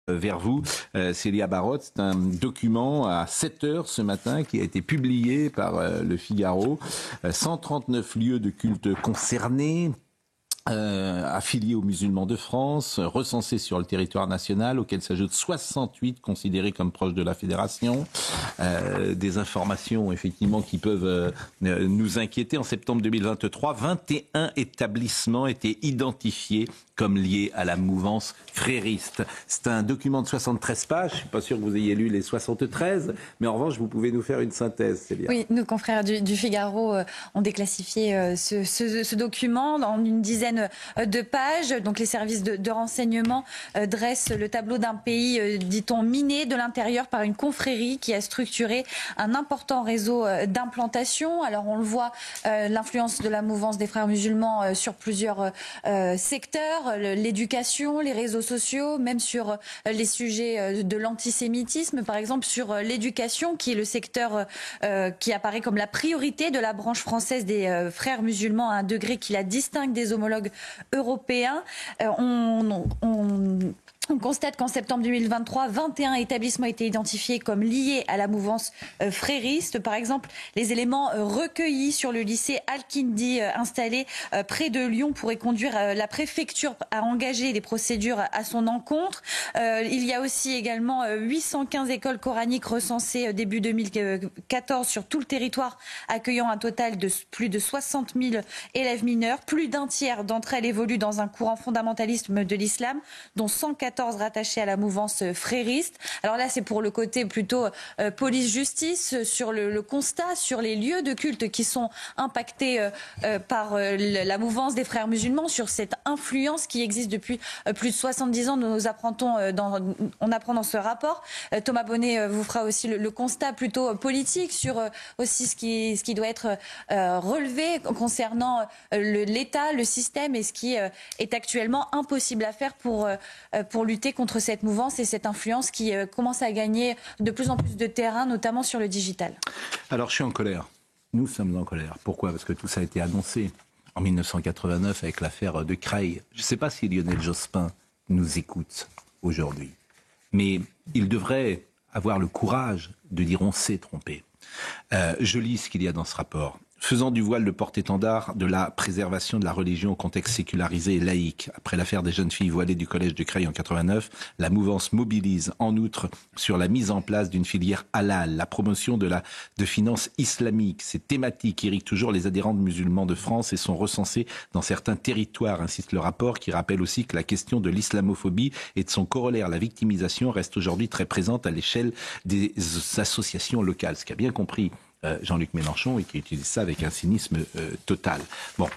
vers vous, Célia Barotte. C'est un document à 7 heures ce matin qui a été publié par Le Figaro. 139 lieux de culte concernés. Affiliés aux musulmans de France, recensés sur le territoire national, auxquels s'ajoutent 68 considérés comme proches de la fédération. Des informations effectivement qui peuvent nous inquiéter. En septembre 2023, 21 établissements étaient identifiés comme liés à la mouvance frériste. C'est un document de 73 pages. Je ne suis pas sûr que vous ayez lu les 73, mais en revanche, vous pouvez nous faire une synthèse, Célia. Oui, nos confrères du Figaro ont déclassifié ce document en une dizaine de pages. Donc les services de renseignement dressent le tableau d'un pays, dit-on, miné de l'intérieur par une confrérie qui a structuré un important réseau d'implantation. Alors on le voit, l'influence de la mouvance des frères musulmans sur plusieurs secteurs. L'éducation, les réseaux sociaux, même sur les sujets de l'antisémitisme, par exemple sur l'éducation, qui est le secteur qui apparaît comme la priorité de la branche française des frères musulmans à un degré qui la distingue des homologues européens. On constate qu'en septembre 2023, 21 établissements étaient identifiés comme liés à la mouvance frériste. Par exemple, les éléments recueillis sur le lycée Al-Kindi installé près de Lyon pourraient conduire la préfecture à engager des procédures à son encontre. Il y a aussi également 815 écoles coraniques recensées début 2014 sur tout le territoire, accueillant un total de plus de 60 000 élèves mineurs. Plus d'un tiers d'entre elles évoluent dans un courant fondamentalisme de l'islam, dont 114 rattachés à la mouvance frériste. Alors là, c'est pour le côté plutôt police-justice, sur le constat, sur les lieux de culte qui sont impactés par la mouvance des frères musulmans, sur cette influence qui existe depuis plus de 70 ans. On apprend dans ce rapport. Thomas Bonnet vous fera aussi le constat plutôt politique sur aussi ce qui doit être relevé concernant l'État, le système, et ce qui est actuellement impossible à faire pour lutter contre cette mouvance et cette influence qui commence à gagner de plus en plus de terrain, notamment sur le digital. Alors je suis en colère. Nous sommes en colère. Pourquoi ? Parce que tout ça a été annoncé en 1989 avec l'affaire de Creil. Je ne sais pas si Lionel Jospin nous écoute aujourd'hui, mais il devrait avoir le courage de dire on s'est trompé. Je lis ce qu'il y a dans ce rapport. Faisant du voile le porte-étendard de la préservation de la religion au contexte sécularisé et laïque. Après l'affaire des jeunes filles voilées du collège de Creil en 89, la mouvance mobilise en outre sur la mise en place d'une filière halal, la promotion de finances islamiques. Ces thématiques irriguent toujours les adhérents musulmans de France et sont recensées dans certains territoires, insiste le rapport, qui rappelle aussi que la question de l'islamophobie et de son corollaire, la victimisation, reste aujourd'hui très présente à l'échelle des associations locales. Ce qu'a bien compris Jean-Luc Mélenchon, et qui utilise ça avec un cynisme total. Bon,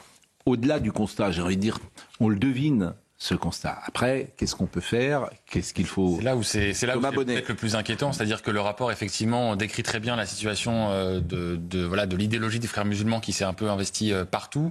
au-delà du constat, j'ai envie de dire, on le devine, ce constat. Après, qu'est-ce qu'on peut faire ? Qu'est-ce qu'il faut ? C'est là où c'est peut-être le plus inquiétant, c'est-à-dire que le rapport, effectivement, décrit très bien la situation de l'idéologie des frères musulmans qui s'est un peu investie partout.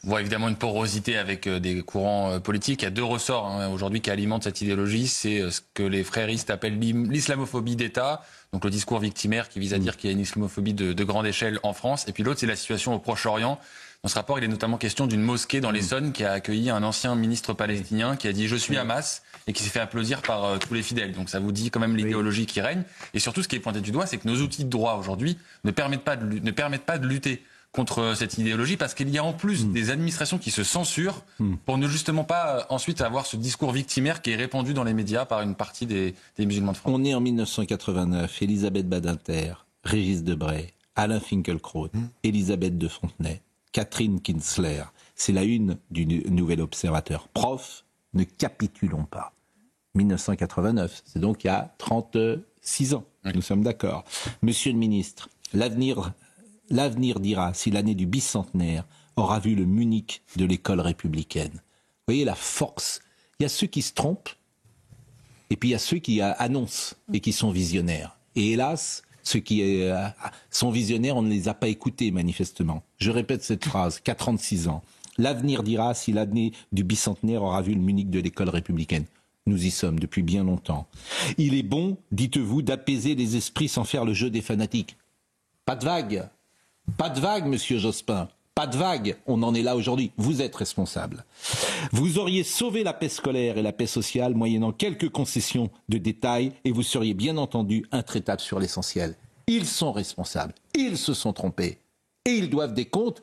On voit évidemment une porosité avec des courants politiques. Il y a deux ressorts aujourd'hui qui alimentent cette idéologie. C'est ce que les fréristes appellent l'islamophobie d'État, donc le discours victimaire qui vise à dire qu'il y a une islamophobie de grande échelle en France. Et puis l'autre, c'est la situation au Proche-Orient. Dans ce rapport, il est notamment question d'une mosquée dans l'Essonne qui a accueilli un ancien ministre palestinien qui a dit « je suis Hamas » et qui s'est fait applaudir par tous les fidèles. Donc ça vous dit quand même l'idéologie qui règne. Et surtout, ce qui est pointé du doigt, c'est que nos outils de droit aujourd'hui ne permettent pas de lutter contre cette idéologie, parce qu'il y a en plus des administrations qui se censurent pour ne justement pas ensuite avoir ce discours victimaire qui est répandu dans les médias par une partie des musulmans de France. On est en 1989, Elisabeth Badinter, Régis Debray, Alain Finkielkraut, Elisabeth de Fontenay, Catherine Kinsler. C'est la une du Nouvel Observateur. Prof, ne capitulons pas. 1989, c'est donc il y a 36 ans. Nous sommes d'accord. Monsieur le ministre, l'avenir dira si l'année du bicentenaire aura vu le Munich de l'école républicaine. Vous voyez la force. Il y a ceux qui se trompent, et puis il y a ceux qui annoncent et qui sont visionnaires. Et hélas, ceux qui sont visionnaires, on ne les a pas écoutés manifestement. Je répète cette phrase, qu'à 36 ans. L'avenir dira si l'année du bicentenaire aura vu le Munich de l'école républicaine. Nous y sommes depuis bien longtemps. Il est bon, dites-vous, d'apaiser les esprits sans faire le jeu des fanatiques. Pas de vague. Pas de vague, monsieur Jospin. Pas de vague, on en est là aujourd'hui. Vous êtes responsable. Vous auriez sauvé la paix scolaire et la paix sociale moyennant quelques concessions de détail et vous seriez bien entendu intraitable sur l'essentiel. Ils sont responsables, ils se sont trompés et ils doivent des comptes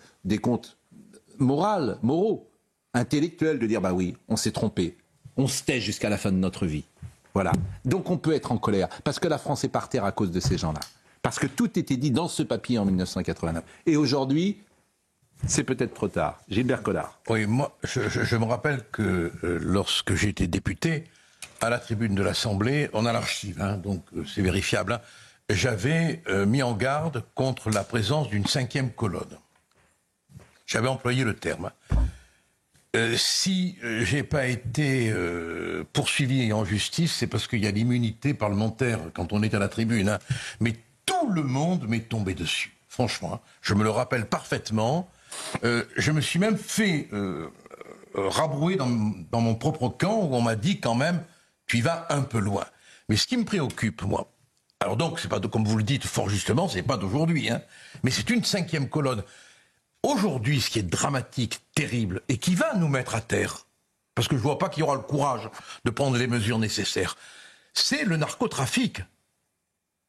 moraux, intellectuels, de dire bah oui, on s'est trompé, on se tait jusqu'à la fin de notre vie. Voilà. Donc on peut être en colère parce que la France est par terre à cause de ces gens-là. Parce que tout était dit dans ce papier en 1989. Et aujourd'hui, c'est peut-être trop tard. Gilbert Collard. Oui, moi, je me rappelle que lorsque j'ai été député, à la tribune de l'Assemblée, on a l'archive, donc c'est vérifiable, j'avais mis en garde contre la présence d'une 5e colonne. J'avais employé le terme. Si j'ai pas été poursuivi en justice, c'est parce qu'il y a l'immunité parlementaire quand on est à la tribune. Mais tout le monde m'est tombé dessus. Franchement, je me le rappelle parfaitement. Je me suis même fait rabrouer dans mon propre camp où on m'a dit quand même, tu y vas un peu loin. Mais ce qui me préoccupe, moi, alors donc, c'est pas comme vous le dites fort justement, c'est pas d'aujourd'hui, mais c'est une 5e colonne. Aujourd'hui, ce qui est dramatique, terrible, et qui va nous mettre à terre, parce que je vois pas qu'il y aura le courage de prendre les mesures nécessaires, c'est le narcotrafic,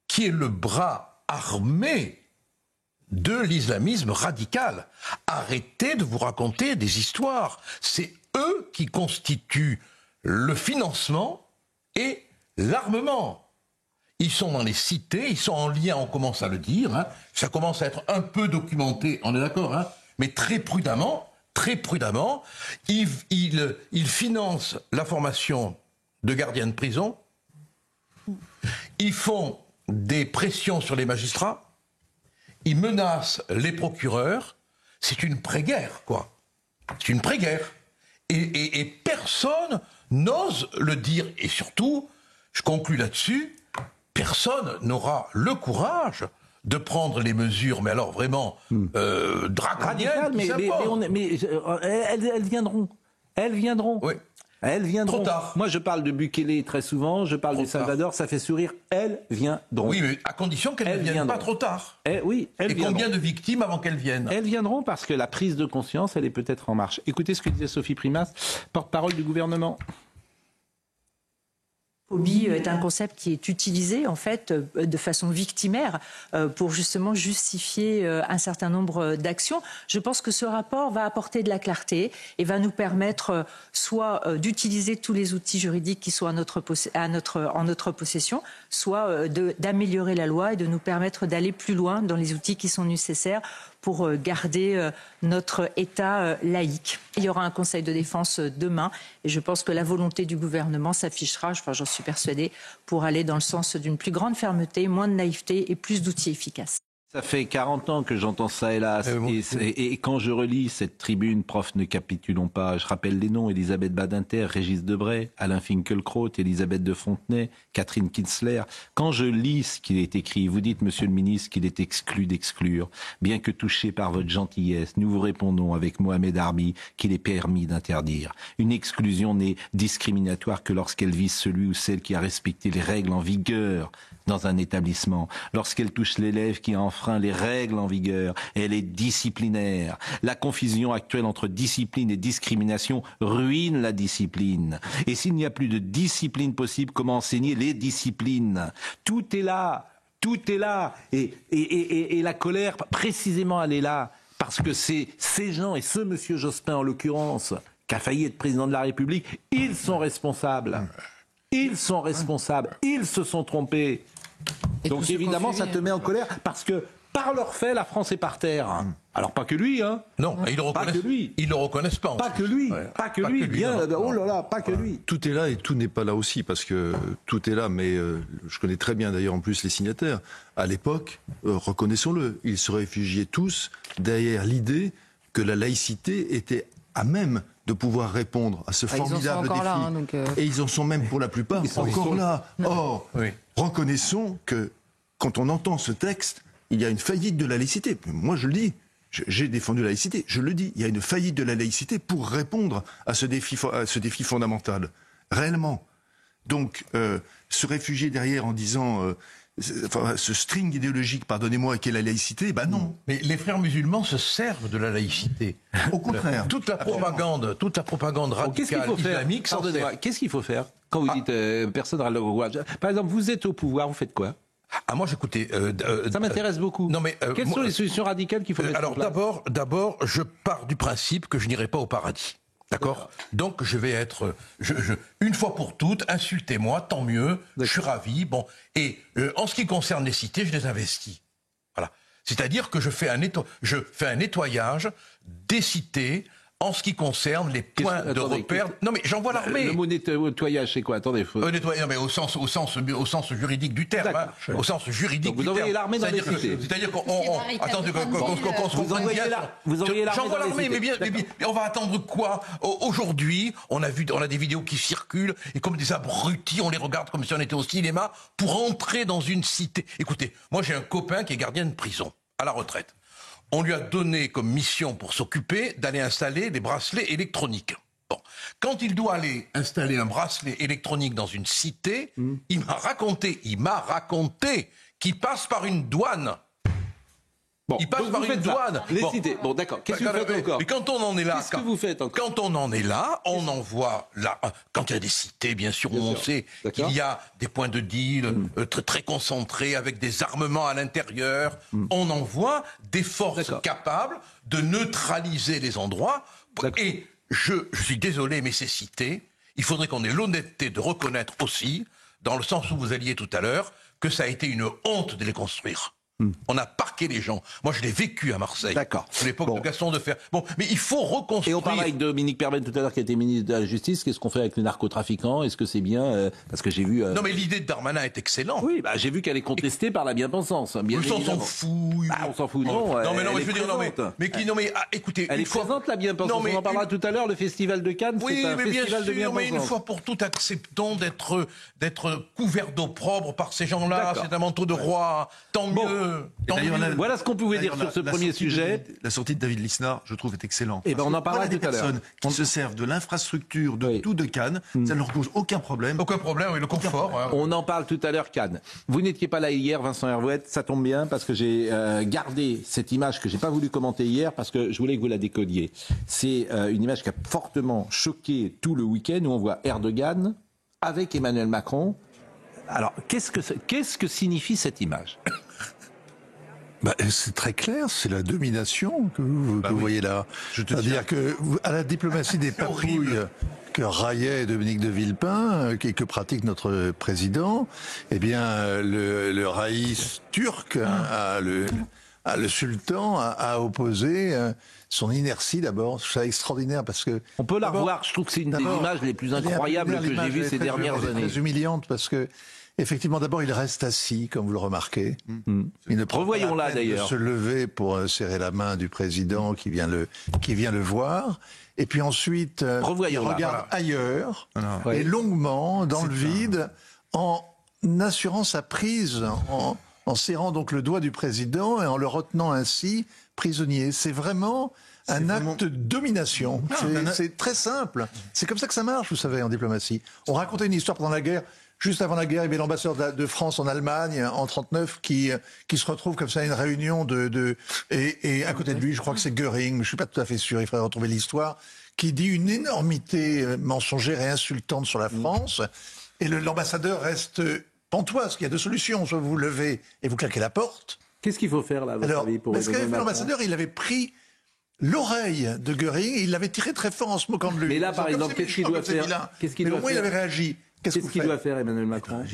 qui est le bras armé de l'islamisme radical. Arrêtez de vous raconter des histoires. C'est eux qui constituent le financement et l'armement. Ils sont dans les cités, ils sont en lien, on commence à le dire, ça commence à être un peu documenté, on est d'accord, mais très prudemment, ils financent la formation de gardiens de prison, ils font des pressions sur les magistrats, ils menacent les procureurs, c'est une pré-guerre, quoi. C'est une pré-guerre. Et personne n'ose le dire, et surtout, je conclus là-dessus, personne n'aura le courage de prendre les mesures, mais alors vraiment draconiennes. Mais elles viendront. Elles viendront. Oui. Elles viendront. Trop tard. Moi, je parle de Bukele très souvent, je parle de Salvador, ça fait sourire. Elles viendront. Oui, mais à condition qu'elles ne viennent pas trop tard. Oui, elles Et viendront. combien de victimes avant qu'elles viennent? Elles viendront parce que la prise de conscience, elle est peut-être en marche. Écoutez ce que disait Sophie Primas, porte-parole du gouvernement. Phobie est un concept qui est utilisé en fait de façon victimaire pour justement justifier un certain nombre d'actions. Je pense que ce rapport va apporter de la clarté et va nous permettre soit d'utiliser tous les outils juridiques qui sont en notre possession, soit d'améliorer la loi et de nous permettre d'aller plus loin dans les outils qui sont nécessaires pour garder notre État laïque. Il y aura un Conseil de défense demain et je pense que la volonté du gouvernement s'affichera, j'en suis persuadée, pour aller dans le sens d'une plus grande fermeté, moins de naïveté et plus d'outils efficaces. Ça fait 40 ans que j'entends ça, hélas. Et quand je relis cette tribune, Prof, ne capitulons pas, je rappelle les noms, Elisabeth Badinter, Régis Debray, Alain Finkielkraut, Elisabeth de Fontenay, Catherine Kinsler. Quand je lis ce qui est écrit, vous dites, monsieur le ministre, qu'il est exclu d'exclure. Bien que touché par votre gentillesse, nous vous répondons avec Mohamed Arbi qu'il est permis d'interdire. Une exclusion n'est discriminatoire que lorsqu'elle vise celui ou celle qui a respecté les règles en vigueur dans un établissement. Lorsqu'elle touche l'élève qui a enfreint les règles en vigueur, elle est disciplinaire. La confusion actuelle entre discipline et discrimination ruine la discipline. Et s'il n'y a plus de discipline possible, comment enseigner les disciplines? Tout est là. Tout est là. Et la colère, précisément, elle est là. Parce que c'est ces gens, et ce monsieur Jospin en l'occurrence, qui a failli être président de la République, ils sont responsables. Ils sont responsables. Ils se sont trompés. Et donc évidemment, ça te met en colère parce que par leurs faits, la France est par terre. Alors pas que lui, Non, ils le reconnaissent. Pas que lui. Ils le reconnaissent pas. Pas que lui. Pas que lui. Bien. Oh là là, pas que lui. Tout est là et tout n'est pas là aussi parce que tout est là. Mais je connais très bien d'ailleurs en plus les signataires. À l'époque, reconnaissons-le, ils se réfugiaient tous derrière l'idée que la laïcité était à même de pouvoir répondre à ce formidable défi. Là, et ils en sont même pour la plupart encore là. Or, reconnaissons que quand on entend ce texte, il y a une faillite de la laïcité. Moi, je le dis. J'ai défendu la laïcité. Je le dis. Il y a une faillite de la laïcité pour répondre à ce défi fondamental. Réellement. Donc, se réfugier derrière en disant ce string idéologique, pardonnez-moi, qu'est la laïcité, ben non. Mais les frères musulmans se servent de la laïcité. Au contraire. Toute la propagande radicale islamique s'en sert. Qu'est-ce qu'il faut faire quand vous dites personne n'a le droit? Par exemple, vous êtes au pouvoir, vous faites quoi? Ah, moi, j'écoutais. Ça m'intéresse beaucoup. Non, mais quelles sont les solutions radicales qu'il faut mettre en place? D'abord, je pars du principe que je n'irai pas au paradis. D'accord. Donc je vais être, une fois pour toutes, insultez-moi, tant mieux, je suis ravi. Bon, et en ce qui concerne les cités, je les investis. Voilà. C'est-à-dire que je fais un nettoyage des cités. En ce qui concerne les points de repère... Non mais j'envoie l'armée. Le mot nettoyage, c'est quoi? Attendez. Nettoyage, non mais au sens juridique du terme. Hein, au sens juridique du terme. Vous envoyez l'armée dans les cités. C'est-à-dire qu'on... Attendez, qu'on se comprenne bien. Vous envoyez l'armée J'envoie l'armée, mais bien, on va attendre quoi? Aujourd'hui, on a des vidéos qui circulent, et comme des abrutis, on les regarde comme si on était au cinéma, pour entrer dans une cité. Écoutez, moi j'ai un copain qui est gardien de prison, à la retraite. On lui a donné comme mission pour s'occuper d'aller installer des bracelets électroniques. Bon. Quand il doit aller installer un bracelet électronique dans une cité, il m'a raconté qu'il passe par une douane. Bon, il passe par une douane. Les cités. Bon, d'accord. Qu'est-ce que vous faites encore? Mais quand on en est là, qu'est-ce que vous faites encore? Quand on en est là, on envoie là. Quand il y a des cités, bien sûr, où on sait qu'il y a des points de deal très, très concentrés avec des armements à l'intérieur, on envoie des forces capables de neutraliser les endroits. Et je suis désolé, mais ces cités, il faudrait qu'on ait l'honnêteté de reconnaître aussi, dans le sens où vous alliez tout à l'heure, que ça a été une honte de les construire. On a parqué les gens. Moi, je l'ai vécu à Marseille. D'accord. À l'époque de Gaston Defferre. Bon, mais il faut reconstruire. Et on parlait avec Dominique Perben tout à l'heure, qui était ministre de la Justice. Qu'est-ce qu'on fait avec les narcotrafiquants? Est-ce que c'est bien parce que j'ai vu. Non, mais l'idée de Darmanin est excellente. Oui, bah, j'ai vu qu'elle est contestée par la bien-pensance. On s'en fout. On s'en fout, non. Non, mais je veux dire, écoutez. Elle est présente, la bien-pensance. On en parlera tout à l'heure. Le festival de Cannes, c'est un festival de bien-pensance. Mais une fois pour toutes, acceptons d'être couverts d'opprobre par ces gens-là. C'est un manteau de roi. Tant mieux. Voilà ce qu'on pouvait dire sur ce premier sujet. La sortie de David Lisnard, je trouve, est excellente. Et ben on en parlera tout à l'heure. Les personnes qui se servent de l'infrastructure de Cannes, ça ne leur cause aucun problème. Aucun problème, oui, le confort. On en parle tout à l'heure, Cannes. Vous n'étiez pas là hier, Vincent Hervouette, ça tombe bien parce que j'ai gardé cette image que j'ai pas voulu commenter hier parce que je voulais que vous la décodiez. C'est une image qui a fortement choqué tout le week-end où on voit Erdogan avec Emmanuel Macron. Alors, qu'est-ce que signifie cette image? C'est très clair, c'est la domination que vous voyez là. C'est-à-dire que à la diplomatie des papouilles que raillait Dominique de Villepin, que pratique notre président, eh bien le raïs turc, le sultan a opposé son inertie d'abord. Je trouve ça extraordinaire parce que on peut la revoir. Je trouve que c'est une des images les plus incroyables que j'ai vues ces dernières années. Très humiliante parce que effectivement, d'abord, il reste assis, comme vous le remarquez. Il ne prend pas la peine de se lever pour serrer la main du président qui vient le voir. Et puis ensuite, il regarde ailleurs, et longuement, dans le vide, en assurant sa prise, en serrant donc le doigt du président et en le retenant ainsi prisonnier. C'est vraiment un acte de domination. C'est très simple. C'est comme ça que ça marche, vous savez, en diplomatie. On racontait une histoire pendant la guerre. Juste avant la guerre, il y avait l'ambassadeur de France en Allemagne en 1939 qui se retrouve comme ça à une réunion et à côté de lui, je crois que c'est Göring, mais je suis pas tout à fait sûr, il faudrait retrouver l'histoire, qui dit une énormité mensongère et insultante sur la France. Et l'ambassadeur reste pantois, parce qu'il y a deux solutions. Soit vous vous levez et vous claquez la porte. Qu'est-ce qu'il faut faire là, votre avis, pour parce que l'ambassadeur, il avait pris l'oreille de Göring et il l'avait tiré très fort en se moquant de lui. Mais là, par exemple, qu'est-ce qu'il doit faire? Mais au moins, il avait réagi. Qu'est-ce qu'il doit faire, Emmanuel Macron?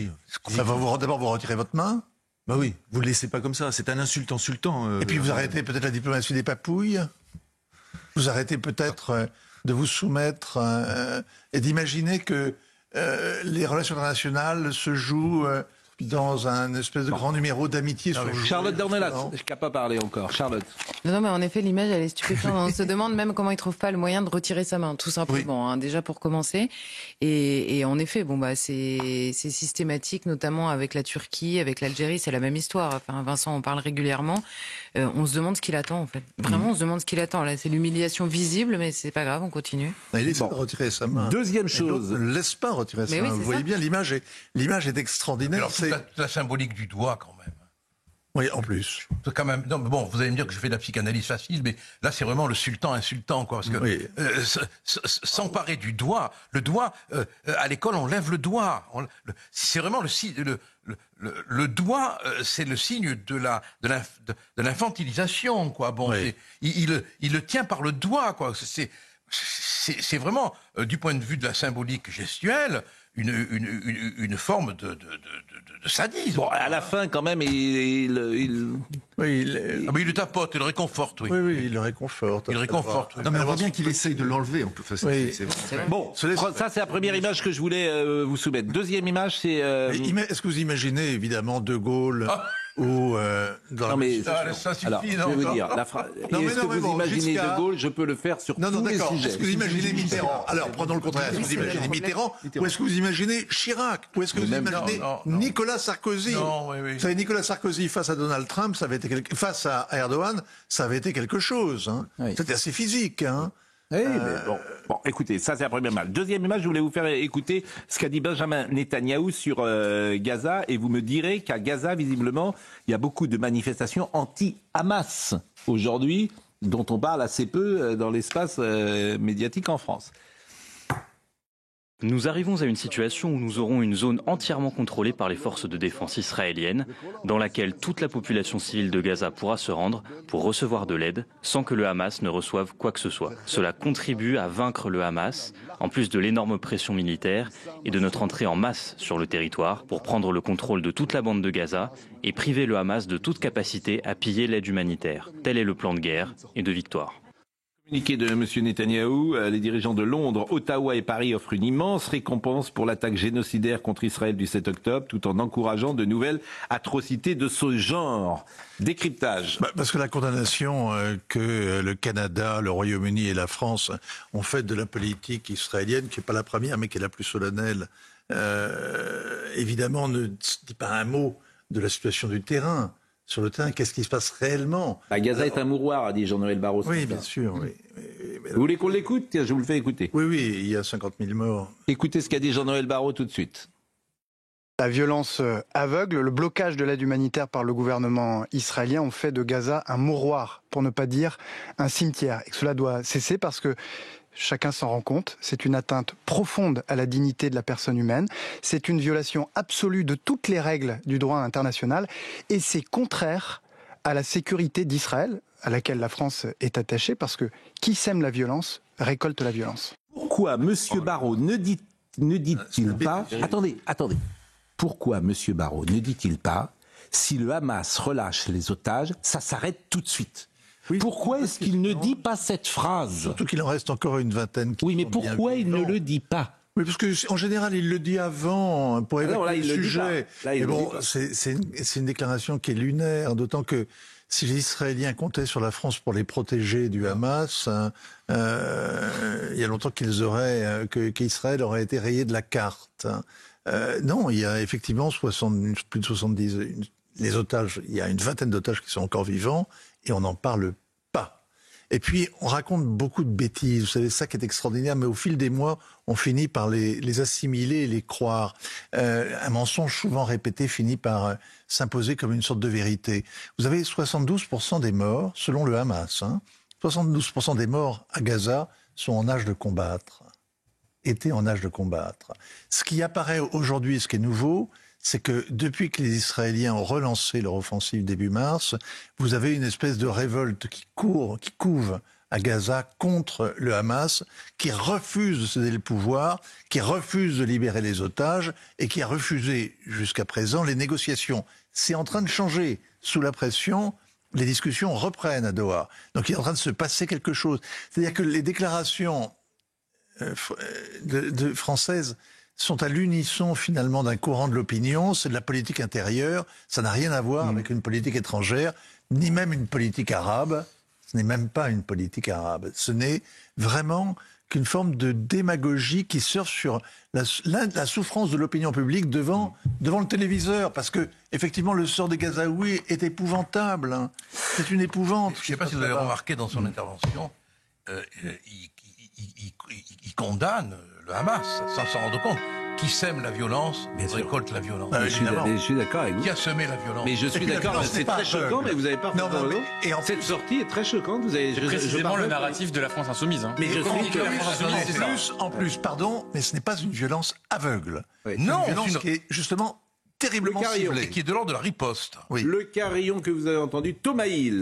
D'abord, vous retirez votre main. Bah oui, vous le laissez pas comme ça. C'est un insultant. Et puis vous arrêtez peut-être la diplomatie des papouilles. Vous arrêtez peut-être de vous soumettre et d'imaginer que les relations internationales se jouent dans un espèce de grand numéro d'amitié. Charlotte Dornelas, je n'ai pas parlé encore. Charlotte. Non, mais en effet, l'image, elle est stupéfiante. On se demande même comment il trouve pas le moyen de retirer sa main, tout simplement, hein, déjà pour commencer. Et en effet, c'est systématique, notamment avec la Turquie, avec l'Algérie, c'est la même histoire. Enfin, Vincent en parle régulièrement. On se demande ce qu'il attend, en fait. Vraiment, on se demande ce qu'il attend. Là, c'est l'humiliation visible, mais c'est pas grave, on continue. Il essaie de retirer sa main. Deuxième chose. Ne laisse pas retirer sa main. Vous voyez bien, l'image est extraordinaire. la symbolique du doigt, quand même. Oui, en plus. Quand même, non, mais bon, vous allez me dire que je fais de la psychanalyse facile, mais là, c'est vraiment le sultan insultant, quoi. Parce que s'emparer du doigt, le doigt, à l'école, on lève le doigt. C'est vraiment le doigt, c'est le signe de l'infantilisation, quoi. Bon, il le tient par le doigt, quoi. C'est vraiment, du point de vue de la symbolique gestuelle, une forme de sadisme. Bon, à la fin, quand même, il le tapote, il le réconforte, oui. Oui, il le réconforte. Il le réconforte. Non, mais on voit bien qu'il essaye de l'enlever, en tout cas. Bon, ça, c'est la première image que je voulais vous soumettre. Deuxième image, c'est... Est-ce que vous imaginez, évidemment, De Gaulle ou... non, mais... ça suffit, alors, je vais vous dire, est-ce que vous imaginez De Gaulle? Je peux le faire sur tous les sujets. Est-ce que vous imaginez Mitterrand? Alors, prenons le contraire. Est-ce que vous imaginez Mitterrand? Ou est-ce que vous imaginez Chirac? Ou est-ce que vous imaginez Nicolas Sarkozy? Vous savez, Nicolas Sarkozy face à Donald Trump, ça avait été face à Erdogan, ça avait été quelque chose. Hein. C'était assez physique. Hein. Oui, mais bon, écoutez, ça c'est la première image. Deuxième image, je voulais vous faire écouter ce qu'a dit Benjamin Netanyahou sur Gaza, et vous me direz qu'à Gaza, visiblement, il y a beaucoup de manifestations anti-Hamas aujourd'hui, dont on parle assez peu dans l'espace médiatique en France. Nous arrivons à une situation où nous aurons une zone entièrement contrôlée par les forces de défense israéliennes, dans laquelle toute la population civile de Gaza pourra se rendre pour recevoir de l'aide sans que le Hamas ne reçoive quoi que ce soit. Cela contribue à vaincre le Hamas, en plus de l'énorme pression militaire et de notre entrée en masse sur le territoire pour prendre le contrôle de toute la bande de Gaza et priver le Hamas de toute capacité à piller l'aide humanitaire. Tel est le plan de guerre et de victoire. Communiqué de M. Netanyahou, les dirigeants de Londres, Ottawa et Paris offrent une immense récompense pour l'attaque génocidaire contre Israël du 7 octobre, tout en encourageant de nouvelles atrocités de ce genre. Décryptage. Parce que la condamnation que le Canada, le Royaume-Uni et la France ont faite de la politique israélienne, qui n'est pas la première mais qui est la plus solennelle, évidemment ne dit pas un mot de la situation du terrain. Sur le terrain, qu'est-ce qui se passe réellement? Gaza est un mouroir, a dit Jean-Noël Barrot. Oui, bien sûr. Oui. Vous voulez qu'on l'écoute? Tiens, je vous le fais écouter. Oui, il y a 50 000 morts. Écoutez ce qu'a dit Jean-Noël Barrot tout de suite. La violence aveugle, le blocage de l'aide humanitaire par le gouvernement israélien ont fait de Gaza un mouroir, pour ne pas dire un cimetière. Et que cela doit cesser parce que chacun s'en rend compte, c'est une atteinte profonde à la dignité de la personne humaine, c'est une violation absolue de toutes les règles du droit international et c'est contraire à la sécurité d'Israël, à laquelle la France est attachée, parce que qui sème la violence récolte la violence. Pourquoi M. Barrot ne dit-il pas... Attendez. Pourquoi M. Barrot ne dit-il pas, si le Hamas relâche les otages, ça s'arrête tout de suite? Pourquoi est-ce qu'il ne dit pas cette phrase? Surtout qu'il en reste encore une vingtaine. Oui, mais pourquoi il ne le dit pas? Oui, parce qu'en général, il le dit avant, pour évacuer le sujet. Mais bon, c'est une déclaration qui est lunaire, d'autant que si les Israéliens comptaient sur la France pour les protéger du Hamas, il y a longtemps qu'Israël aurait été rayé de la carte. Non, il y a effectivement plus de 70 les otages. Il y a une vingtaine d'otages qui sont encore vivants et on n'en parle pas. Et puis, on raconte beaucoup de bêtises. Vous savez, ça qui est extraordinaire, mais au fil des mois, on finit par les assimiler et les croire. Un mensonge souvent répété finit par s'imposer comme une sorte de vérité. Vous avez 72% des morts, selon le Hamas. 72% des morts à Gaza sont en âge de combattre. Étaient en âge de combattre. Ce qui apparaît aujourd'hui, ce qui est nouveau, c'est que depuis que les Israéliens ont relancé leur offensive début mars, vous avez une espèce de révolte qui couve à Gaza contre le Hamas, qui refuse de céder le pouvoir, qui refuse de libérer les otages et qui a refusé jusqu'à présent les négociations. C'est en train de changer. Sous la pression, les discussions reprennent à Doha. Donc il est en train de se passer quelque chose. C'est-à-dire que les déclarations françaises sont à l'unisson finalement d'un courant de l'opinion, c'est de la politique intérieure, ça n'a rien à voir avec une politique étrangère, ni même une politique arabe, ce n'est même pas une politique arabe, ce n'est vraiment qu'une forme de démagogie qui surfe sur la souffrance de l'opinion publique devant le téléviseur, parce que effectivement le sort des Gazaouis est épouvantable, c'est une épouvante. Je ne sais pas si vous avez remarqué dans son intervention, il condamne le Hamas, sans s'en rendre compte. Qui sème la violence, récolte la violence. Je suis d'accord avec vous. Qui a semé la violence. Mais je suis d'accord, c'est très choquant, mais vous avez pas cette sortie est très choquante. Vous avez précisément le narratif de la France insoumise. Mais je trouve que la France insoumise, en plus, pardon, mais ce n'est pas une violence aveugle. Non, c'est une violence qui est justement terriblement ciblée. Et qui est de l'ordre de la riposte. Le carillon que vous avez entendu, Thomas Hill.